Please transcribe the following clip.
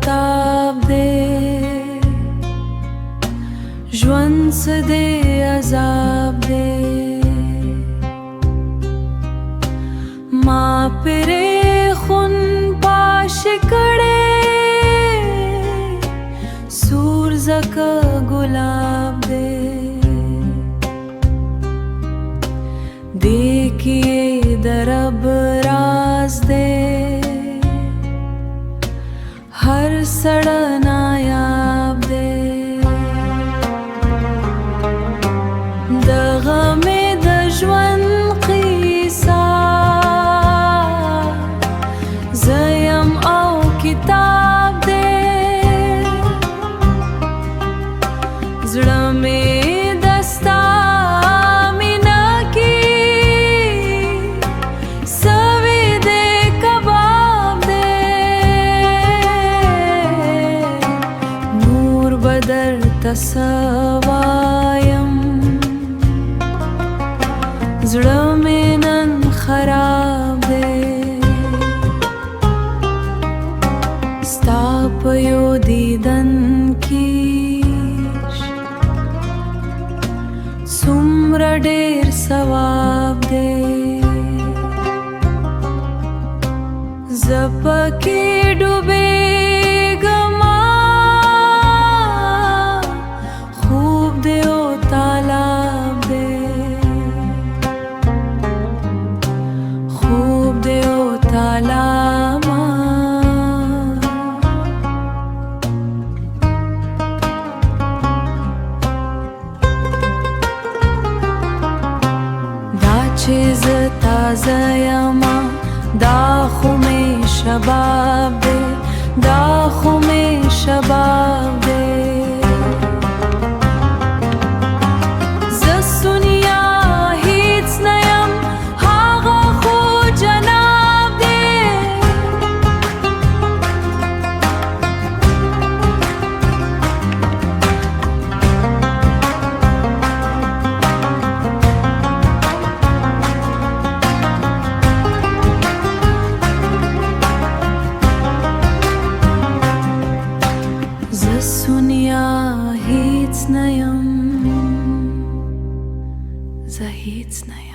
taab de ژوند څه دې عذاب دې ما پرېښون پاش کړې سور زکه ګلاب دې देखिए दरब राज दे हर सड़ा नायाब दे दगा में दजवन क़ीसा ज़यम औ किताब दे ज़ड़ा में दस्ता बदर तसवायम ज़ड़ा में नन खराब दे स्ता पयो दीदन कीश सुम्र ढेर सवाब दे ज़पके डूबे چیز تازه یما دا خو می شباب ده دا خو می شباب ده ز سنیا هیڅ نیم هاغه خو جناب ده सुनिया हीच नयम ज हीच नयम